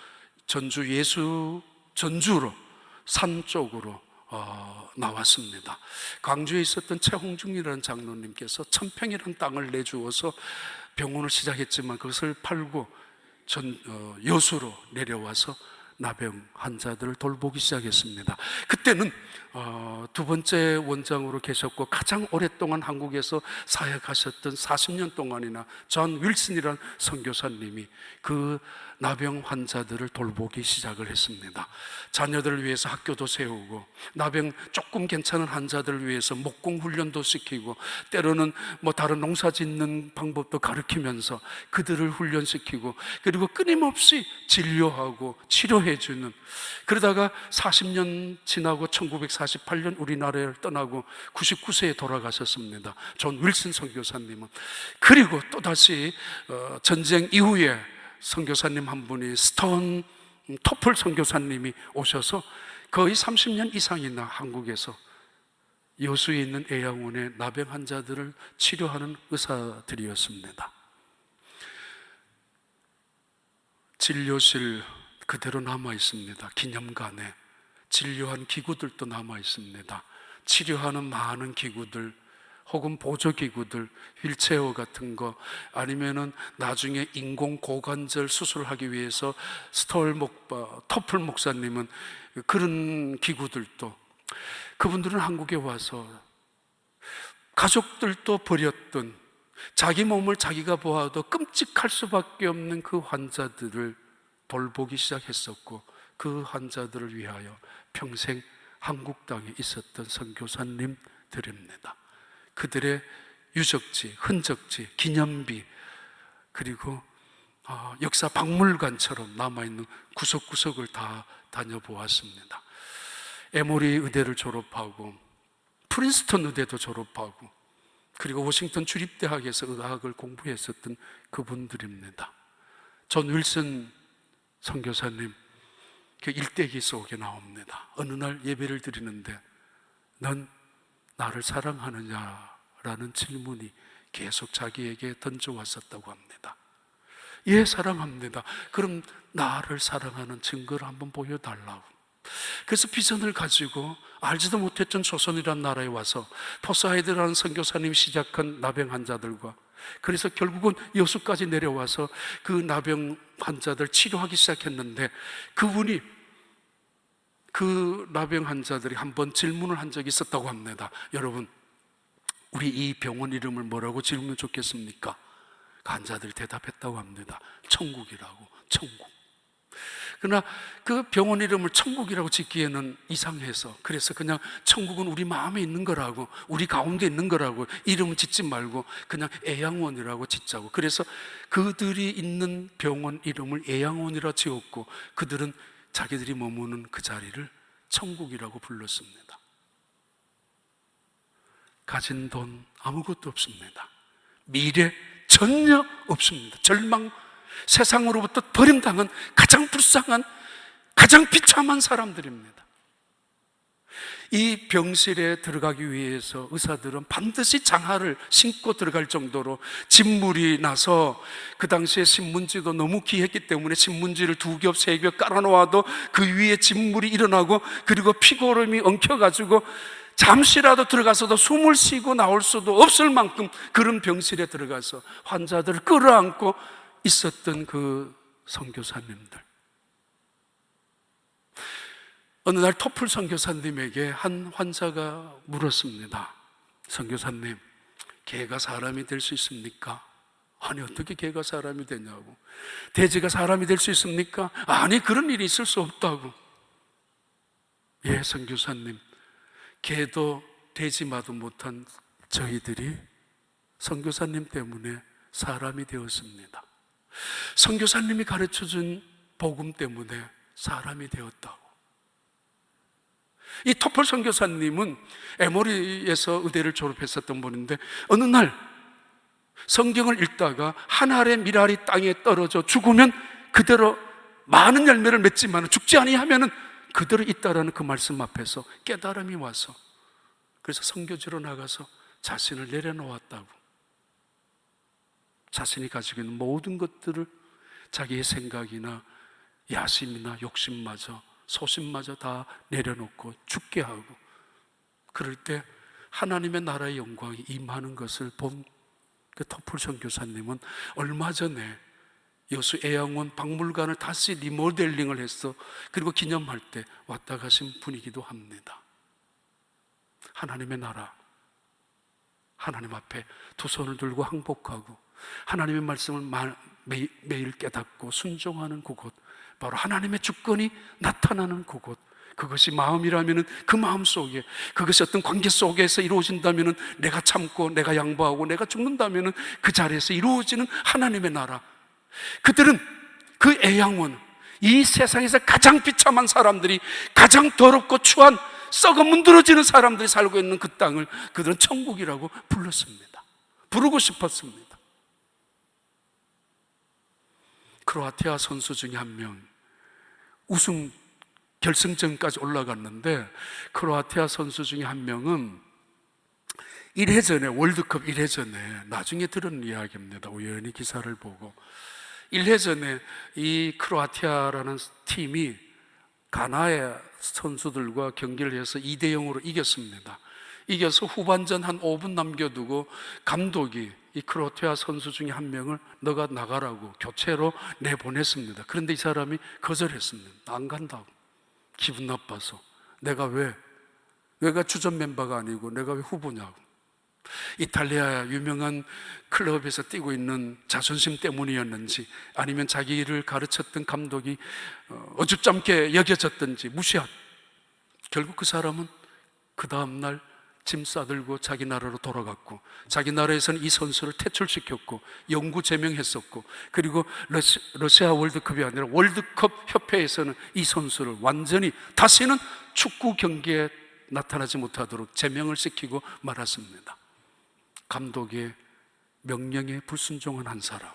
전주로 산 쪽으로 나왔습니다. 광주에 있었던 최홍중이라는 장로님께서 1000평이라는 땅을 내주어서 병원을 시작했지만 그것을 팔고 여수로 내려와서 나병 환자들을 돌보기 시작했습니다. 그때는 두 번째 원장으로 계셨고 가장 오랫동안 한국에서 사역하셨던 40년 동안이나 존 윌슨이라는 선교사님이 그 나병 환자들을 돌보기 시작을 했습니다. 자녀들을 위해서 학교도 세우고 나병 조금 괜찮은 환자들을 위해서 목공 훈련도 시키고 때로는 다른 농사 짓는 방법도 가르치면서 그들을 훈련시키고 그리고 끊임없이 진료하고 치료해주는, 그러다가 40년 지나고 1948년 우리나라를 떠나고 99세에 돌아가셨습니다. 존 윌슨 선교사님은. 그리고 또다시 전쟁 이후에 선교사님 한 분이 스톤 토플 선교사님이 오셔서 거의 30년 이상이나 한국에서 여수에 있는 애양원의 나병 환자들을 치료하는 의사들이었습니다. 진료실 그대로 남아 있습니다. 기념관에 진료한 기구들도 남아 있습니다. 치료하는 많은 기구들, 혹은 보조기구들, 휠체어 같은 거, 아니면은 나중에 인공 고관절 수술하기 위해서 토플 목사님은 그런 기구들도, 그분들은 한국에 와서 가족들도 버렸던, 자기 몸을 자기가 보아도 끔찍할 수밖에 없는 그 환자들을 돌보기 시작했었고 그 환자들을 위하여 평생 한국 땅에 있었던 선교사님들입니다. 그들의 유적지, 흔적지, 기념비, 그리고 역사 박물관처럼 남아있는 구석구석을 다 다녀보았습니다. 에모리 의대를 졸업하고 프린스턴 의대도 졸업하고 그리고 워싱턴 주립대학에서 의학을 공부했었던 그분들입니다. 존 윌슨 선교사님 그 일대기 속에 나옵니다. 어느 날 예배를 드리는데 넌 나를 사랑하느냐라는 질문이 계속 자기에게 던져왔었다고 합니다. 예, 사랑합니다. 그럼 나를 사랑하는 증거를 한번 보여달라고. 그래서 비전을 가지고 알지도 못했던 조선이라는 나라에 와서 포사이드라는 선교사님이 시작한 나병 환자들과, 그래서 결국은 여수까지 내려와서 그 나병 환자들 치료하기 시작했는데, 그분이 그 나병 환자들이 한번 질문을 한 적이 있었다고 합니다. 여러분, 우리 이 병원 이름을 뭐라고 지으면 좋겠습니까? 그 환자들이 대답했다고 합니다. 천국이라고. 천국. 그러나 그 병원 이름을 천국이라고 짓기에는 이상해서, 그래서 그냥 천국은 우리 마음에 있는 거라고, 우리 가운데 있는 거라고 이름을 짓지 말고 그냥 애양원이라고 짓자고, 그래서 그들이 있는 병원 이름을 애양원이라 지었고, 그들은 자기들이 머무는 그 자리를 천국이라고 불렀습니다. 가진 돈 아무것도 없습니다. 미래 전혀 없습니다. 절망, 세상으로부터 버림당한 가장 불쌍한, 가장 비참한 사람들입니다. 이 병실에 들어가기 위해서 의사들은 반드시 장화를 신고 들어갈 정도로 진물이 나서, 그 당시에 신문지도 너무 귀했기 때문에 신문지를 2겹, 3겹 깔아놓아도 그 위에 진물이 일어나고, 그리고 피고름이 엉켜가지고 잠시라도 들어가서도 숨을 쉬고 나올 수도 없을 만큼 그런 병실에 들어가서 환자들을 끌어안고 있었던 그 선교사님들. 어느 날 토플 선교사님에게 한 환자가 물었습니다. 선교사님, 개가 사람이 될 수 있습니까? 아니, 어떻게 개가 사람이 되냐고. 돼지가 사람이 될 수 있습니까? 아니, 그런 일이 있을 수 없다고. 예, 선교사님, 개도 돼지마도 못한 저희들이 선교사님 때문에 사람이 되었습니다. 선교사님이 가르쳐준 복음 때문에 사람이 되었다고. 이 토플 선교사님은 에모리에서 의대를 졸업했었던 분인데, 어느 날 성경을 읽다가 한 알의 밀알이 땅에 떨어져 죽으면 그대로 많은 열매를 맺지만 죽지 아니하면은 그대로 있다라는 그 말씀 앞에서 깨달음이 와서, 그래서 선교지로 나가서 자신을 내려놓았다고. 자신이 가지고 있는 모든 것들을, 자기의 생각이나 야심이나 욕심마저, 소심마저 다 내려놓고 죽게 하고, 그럴 때 하나님의 나라의 영광이 임하는 것을 본 그 토플 선교사님은 얼마 전에 여수 애양원 박물관을 다시 리모델링을 했어. 그리고 기념할 때 왔다 가신 분이기도 합니다. 하나님의 나라, 하나님 앞에 두 손을 들고 항복하고 하나님의 말씀을 매일 깨닫고 순종하는 그곳, 바로 하나님의 주권이 나타나는 그곳, 그것이 마음이라면 그 마음 속에, 그것이 어떤 관계 속에서 이루어진다면 내가 참고 내가 양보하고 내가 죽는다면 그 자리에서 이루어지는 하나님의 나라. 그들은 그 애양원, 이 세상에서 가장 비참한 사람들이, 가장 더럽고 추한 썩어 문드러지는 사람들이 살고 있는 그 땅을 그들은 천국이라고 불렀습니다. 부르고 싶었습니다. 크로아티아 선수 중에 한 명, 우승 결승전까지 올라갔는데, 크로아티아 선수 중에 한 명은 1회전에, 월드컵 1회전에, 나중에 들은 이야기입니다. 우연히 기사를 보고 1회전에 이 크로아티아라는 팀이 가나의 선수들과 경기를 해서 2대0으로 이겼습니다. 이겨서 후반전 한 5분 남겨두고 감독이 이 크로아티아 선수 중에 한 명을 너가 나가라고 교체로 내보냈습니다. 그런데 이 사람이 거절했습니다. 안 간다고. 기분 나빠서. 내가 주전 멤버가 아니고 내가 왜 후보냐고. 이탈리아 유명한 클럽에서 뛰고 있는 자존심 때문이었는지, 아니면 자기를 가르쳤던 감독이 어줍잖게 여겨졌든지 무시한, 결국 그 사람은 그 다음날 짐 싸들고 자기 나라로 돌아갔고, 자기 나라에서는 이 선수를 퇴출시켰고 영구 제명했었고, 그리고 러시아 월드컵이 아니라 월드컵 협회에서는 이 선수를 완전히 다시는 축구 경기에 나타나지 못하도록 제명을 시키고 말았습니다. 감독의 명령에 불순종한 한 사람.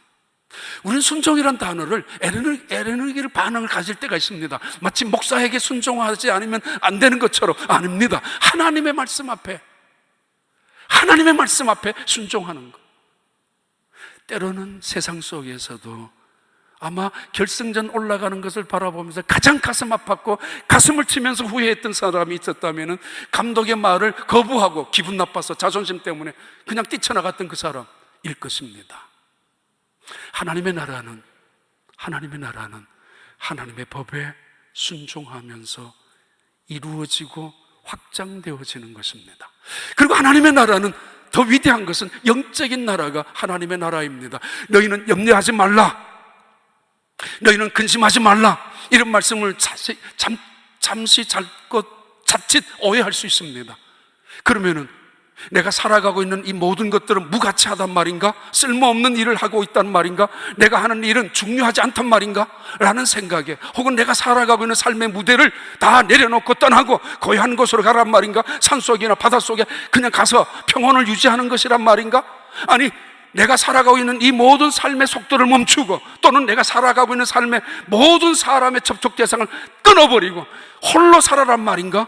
우리는 순종이란 단어를 에너지를 반응을 가질 때가 있습니다. 마치 목사에게 순종하지 않으면 안 되는 것처럼. 아닙니다. 하나님의 말씀 앞에 순종하는 것. 때로는 세상 속에서도 아마 결승전 올라가는 것을 바라보면서 가장 가슴 아팠고 가슴을 치면서 후회했던 사람이 있었다면, 감독의 말을 거부하고 기분 나빠서 자존심 때문에 그냥 뛰쳐나갔던 그 사람일 것입니다. 하나님의 나라는 하나님의 법에 순종하면서 이루어지고 확장되어지는 것입니다. 그리고 하나님의 나라는 더 위대한 것은 영적인 나라가 하나님의 나라입니다. 너희는 염려하지 말라. 너희는 근심하지 말라, 이런 말씀을 잠시 자칫 오해할 수 있습니다. 그러면은 내가 살아가고 있는 이 모든 것들은 무가치하단 말인가? 쓸모없는 일을 하고 있단 말인가? 내가 하는 일은 중요하지 않단 말인가? 라는 생각에, 혹은 내가 살아가고 있는 삶의 무대를 다 내려놓고 떠나고 고요한 곳으로 가란 말인가? 산속이나 바닷속에 그냥 가서 평온을 유지하는 것이란 말인가? 아니, 내가 살아가고 있는 이 모든 삶의 속도를 멈추고, 또는 내가 살아가고 있는 삶의 모든 사람의 접촉 대상을 끊어버리고 홀로 살아란 말인가?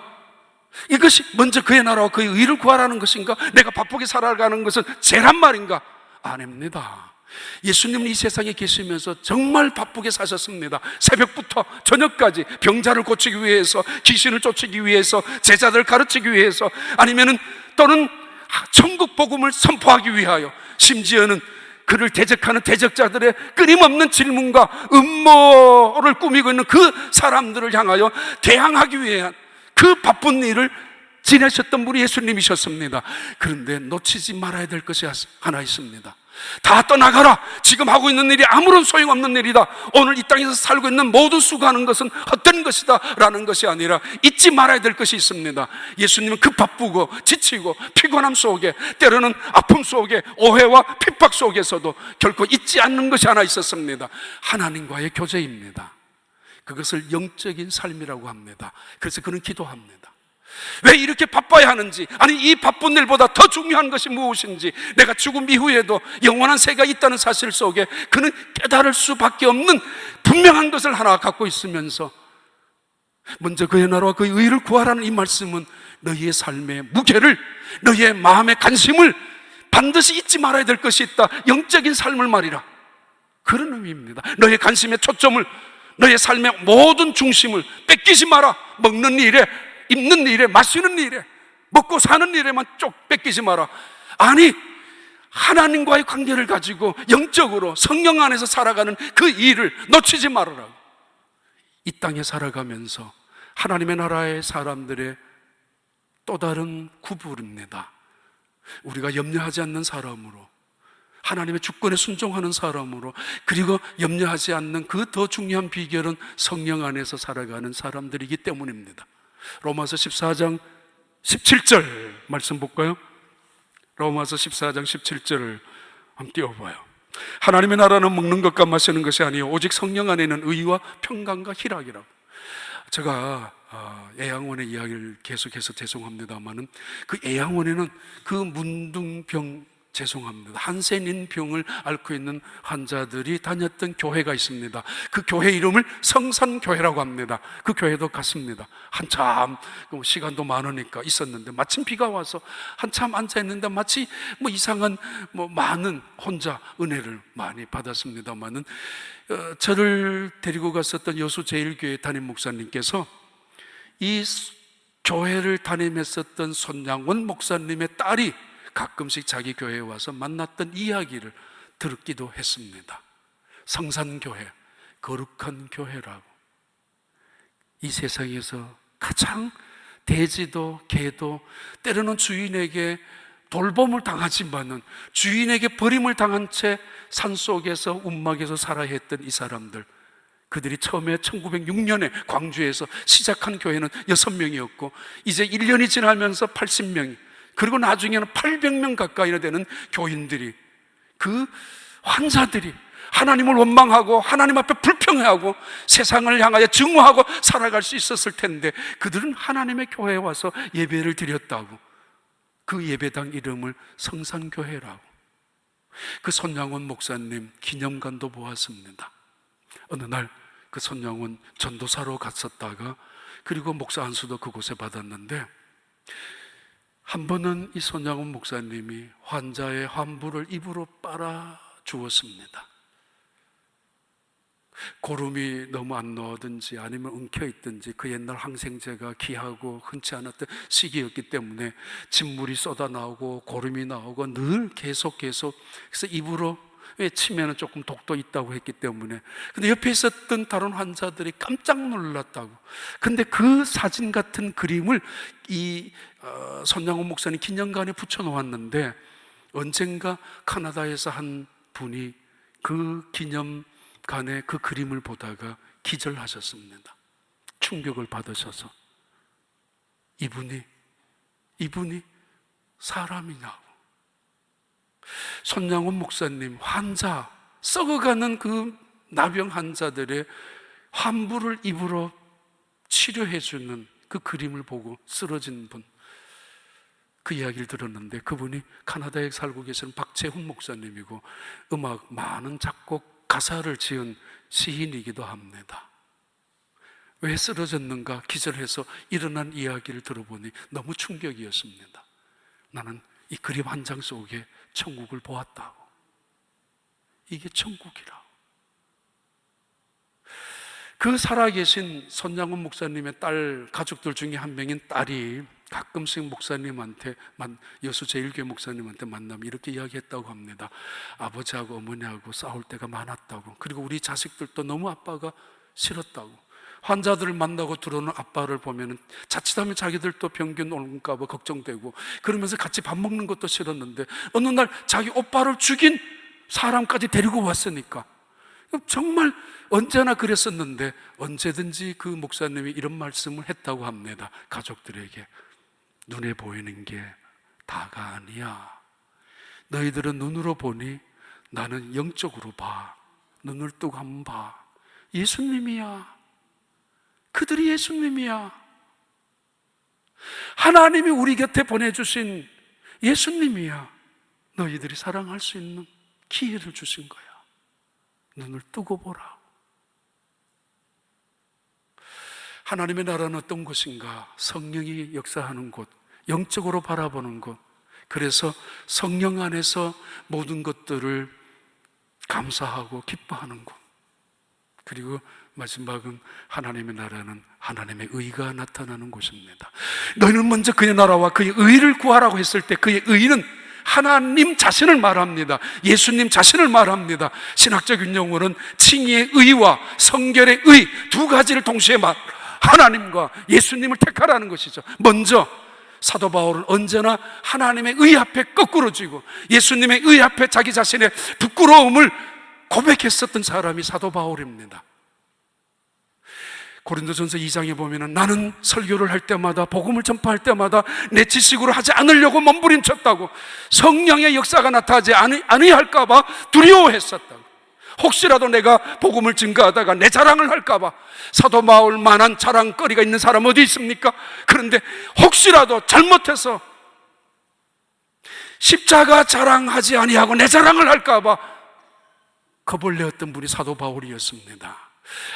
이것이 먼저 그의 나라와 그의 의를 구하라는 것인가? 내가 바쁘게 살아가는 것은 죄란 말인가? 아닙니다. 예수님은 이 세상에 계시면서 정말 바쁘게 사셨습니다. 새벽부터 저녁까지 병자를 고치기 위해서, 귀신을 쫓기 위해서, 제자들을 가르치기 위해서, 아니면은 또는 천국 복음을 선포하기 위하여, 심지어는 그를 대적하는 대적자들의 끊임없는 질문과 음모를 꾸미고 있는 그 사람들을 향하여 대항하기 위한 그 바쁜 일을 지내셨던 분이 예수님이셨습니다. 그런데 놓치지 말아야 될 것이 하나 있습니다. 다 떠나가라, 지금 하고 있는 일이 아무런 소용없는 일이다, 오늘 이 땅에서 살고 있는 모든 수고하는 것은 헛된 것이다 라는 것이 아니라 잊지 말아야 될 것이 있습니다. 예수님은 그 바쁘고 지치고 피곤함 속에, 때로는 아픔 속에, 오해와 핍박 속에서도 결코 잊지 않는 것이 하나 있었습니다. 하나님과의 교제입니다. 그것을 영적인 삶이라고 합니다. 그래서 그는 기도합니다. 왜 이렇게 바빠야 하는지, 아니 이 바쁜 일보다 더 중요한 것이 무엇인지, 내가 죽음 이후에도 영원한 세가 있다는 사실 속에 그는 깨달을 수밖에 없는 분명한 것을 하나 갖고 있으면서, 먼저 그의 나라와 그의 의를 구하라는 이 말씀은 너희의 삶의 무게를, 너희의 마음의 관심을 반드시 잊지 말아야 될 것이 있다, 영적인 삶을 말이라, 그런 의미입니다. 너희의 관심의 초점을, 너의 삶의 모든 중심을 뺏기지 마라. 먹는 일에, 입는 일에, 마시는 일에, 먹고 사는 일에만 쭉 뺏기지 마라. 아니, 하나님과의 관계를 가지고 영적으로 성령 안에서 살아가는 그 일을 놓치지 말아라. 이 땅에 살아가면서 하나님의 나라의 사람들의 또 다른 구분입니다. 우리가 염려하지 않는 사람으로, 하나님의 주권에 순종하는 사람으로, 그리고 염려하지 않는 그 더 중요한 비결은 성령 안에서 살아가는 사람들이기 때문입니다. 로마서 14장 17절 말씀 볼까요? 로마서 14장 17절을 한번 띄워봐요. 하나님의 나라는 먹는 것과 마시는 것이 아니요 오직 성령 안에는 의와 평강과 희락이라고. 제가 애양원의 이야기를 계속해서 죄송합니다만은, 그 애양원에는 그 문둥병, 죄송합니다, 한센인병을 앓고 있는 환자들이 다녔던 교회가 있습니다. 그 교회 이름을 성산교회라고 합니다. 그 교회도 갔습니다. 한참 시간도 많으니까 있었는데, 마침 비가 와서 한참 앉아있는데 마치 이상한 많은 혼자 은혜를 많이 받았습니다만은, 저를 데리고 갔었던 여수 제일교회 담임 목사님께서 이 교회를 담임했었던 손양원 목사님의 딸이 가끔씩 자기 교회에 와서 만났던 이야기를 들었기도 했습니다. 성산교회, 거룩한 교회라고. 이 세상에서 가장 돼지도 개도 때로는 주인에게 돌봄을 당하지만은 주인에게 버림을 당한 채 산속에서 움막에서 살아야 했던 이 사람들, 그들이 처음에 1906년에 광주에서 시작한 교회는 6명이었고 이제 1년이 지나면서 80명이, 그리고 나중에는 800명 가까이나 되는 교인들이, 그 환자들이 하나님을 원망하고 하나님 앞에 불평하고 세상을 향하여 증오하고 살아갈 수 있었을 텐데, 그들은 하나님의 교회에 와서 예배를 드렸다고. 그 예배당 이름을 성산교회라고. 그 손양원 목사님 기념관도 보았습니다. 어느 날 그 손양원 전도사로 갔었다가, 그리고 목사 안수도 그곳에 받았는데, 한 번은 이 손양원 목사님이 환자의 환부를 입으로 빨아 주었습니다. 고름이 너무 안 나오든지 아니면 엉켜있든지, 그 옛날 항생제가 귀하고 흔치 않았던 시기였기 때문에 진물이 쏟아 나오고 고름이 나오고 늘 계속 그래서 입으로 치면 조금 독도 있다고 했기 때문에. 근데 옆에 있었던 다른 환자들이 깜짝 놀랐다고. 근데 그 사진 같은 그림을 이 손양원 목사님 기념관에 붙여놓았는데, 언젠가 카나다에서 한 분이 그 기념 간에 그 그림을 보다가 기절하셨습니다. 충격을 받으셔서 이분이 사람이냐고. 손양원 목사님, 환자, 썩어가는 그 나병 환자들의 환부를 입으로 치료해주는 그 그림을 보고 쓰러진 분, 그 이야기를 들었는데 그분이 캐나다에 살고 계시는 박재훈 목사님이고 음악 많은 작곡 가사를 지은 시인이기도 합니다. 왜 쓰러졌는가 기절해서 일어난 이야기를 들어보니 너무 충격이었습니다. 나는 이 그림 한 장 속에 천국을 보았다고. 이게 천국이라고. 그 살아계신 손양원 목사님의 딸 가족들 중에 한 명인 딸이 가끔씩 목사님한테, 여수 제일교회 목사님한테 만나면 이렇게 이야기했다고 합니다. 아버지하고 어머니하고 싸울 때가 많았다고. 그리고 우리 자식들도 너무 아빠가 싫었다고. 환자들을 만나고 들어오는 아빠를 보면 자칫하면 자기들도 병균 올까 봐 걱정되고, 그러면서 같이 밥 먹는 것도 싫었는데 어느 날 자기 오빠를 죽인 사람까지 데리고 왔으니까 정말 언제나 그랬었는데 언제든지 그 목사님이 이런 말씀을 했다고 합니다. 가족들에게 눈에 보이는 게 다가 아니야. 너희들은 눈으로 보니 나는 영적으로 봐. 눈을 뜨고 한번 봐. 예수님이야. 그들이 예수님이야. 하나님이 우리 곁에 보내주신 예수님이야. 너희들이 사랑할 수 있는 기회를 주신 거야. 눈을 뜨고 보라. 하나님의 나라는 어떤 곳인가? 성령이 역사하는 곳, 영적으로 바라보는 곳. 그래서 성령 안에서 모든 것들을 감사하고 기뻐하는 곳. 그리고 마지막은 하나님의 나라는 하나님의 의가 나타나는 곳입니다. 너희는 먼저 그의 나라와 그의 의를 구하라고 했을 때 그의 의는 하나님 자신을 말합니다. 예수님 자신을 말합니다. 신학적인 용어는 칭의의 의와 성결의 의, 두 가지를 동시에 하나님과 예수님을 택하라는 것이죠. 먼저 사도 바울은 언제나 하나님의 의 앞에 거꾸로 지고 예수님의 의 앞에 자기 자신의 부끄러움을 고백했었던 사람이 사도 바울입니다. 고린도전서 2장에 보면은 나는 설교를 할 때마다 복음을 전파할 때마다 내 지식으로 하지 않으려고 몸부림쳤다고, 성령의 역사가 나타나지 아니할까 봐 두려워했었다고. 혹시라도 내가 복음을 증거하다가 내 자랑을 할까 봐. 사도 바울만한 자랑거리가 있는 사람 어디 있습니까? 그런데 혹시라도 잘못해서 십자가 자랑하지 아니하고 내 자랑을 할까 봐 겁을 내었던 분이 사도 바울이었습니다.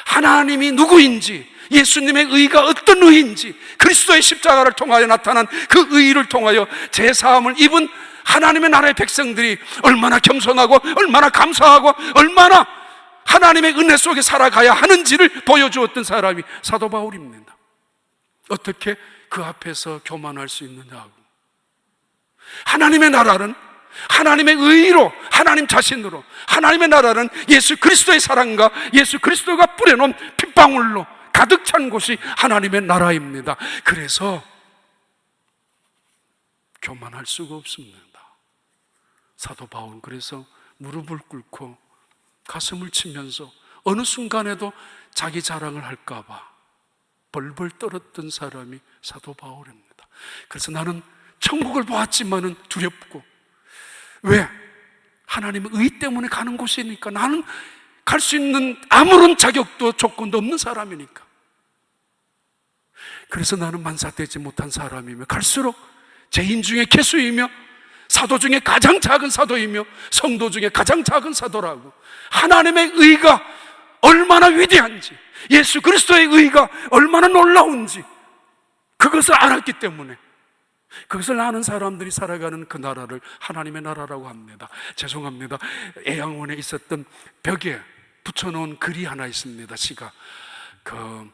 하나님이 누구인지, 예수님의 의가 어떤 의인지, 그리스도의 십자가를 통하여 나타난 그 의를 통하여 제사함을 입은 하나님의 나라의 백성들이 얼마나 겸손하고 얼마나 감사하고 얼마나 하나님의 은혜 속에 살아가야 하는지를 보여주었던 사람이 사도 바울입니다. 어떻게 그 앞에서 교만할 수 있느냐고. 하나님의 나라는 하나님의 의로, 하나님 자신으로, 하나님의 나라는 예수 그리스도의 사랑과 예수 그리스도가 뿌려놓은 핏방울로 가득 찬 곳이 하나님의 나라입니다. 그래서 교만할 수가 없습니다. 사도 바울은 그래서 무릎을 꿇고 가슴을 치면서 어느 순간에도 자기 자랑을 할까 봐 벌벌 떨었던 사람이 사도 바울입니다. 그래서 나는 천국을 보았지만은 두렵고, 왜? 하나님의 의 때문에 가는 곳이니까. 나는 갈 수 있는 아무런 자격도 조건도 없는 사람이니까. 그래서 나는 만사되지 못한 사람이며 갈수록 죄인 중에 괴수이며 사도 중에 가장 작은 사도이며 성도 중에 가장 작은 사도라고. 하나님의 의가 얼마나 위대한지, 예수 그리스도의 의가 얼마나 놀라운지 그것을 알았기 때문에, 그것을 아는 사람들이 살아가는 그 나라를 하나님의 나라라고 합니다. 죄송합니다. 애양원에 있었던 벽에 붙여놓은 글이 하나 있습니다. 시가 그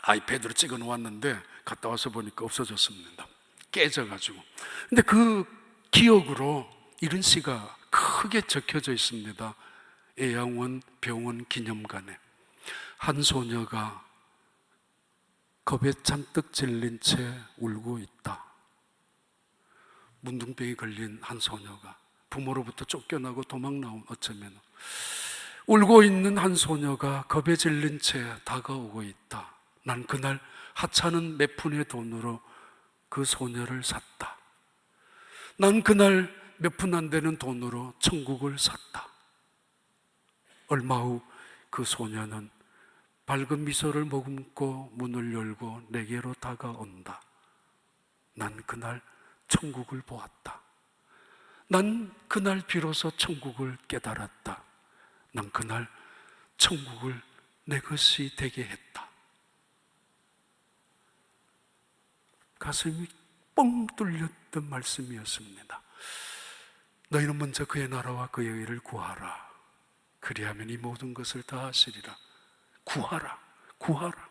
아이패드로 찍어 놓았는데 갔다 와서 보니까 없어졌습니다. 깨져가지고. 근데 그 기억으로 이런 시가 크게 적혀져 있습니다. 애양원 병원 기념관에 한 소녀가 겁에 잔뜩 질린 채 울고 있다. 문둥병이 걸린 한 소녀가 부모로부터 쫓겨나고 도망 나온, 어쩌면 울고 있는 한 소녀가 겁에 질린 채 다가오고 있다. 난 그날 하찮은 몇 푼의 돈으로 그 소녀를 샀다. 난 그날 몇 푼 안 되는 돈으로 천국을 샀다. 얼마 후 그 소녀는 밝은 미소를 머금고 문을 열고 내게로 다가온다. 난 그날 천국을 보았다. 난 그날 비로소 천국을 깨달았다. 난 그날 천국을 내 것이 되게 했다. 가슴이 뻥 뚫렸던 말씀이었습니다. 너희는 먼저 그의 나라와 그의 의를 구하라. 그리하면 이 모든 것을 다 하시리라. 구하라, 구하라.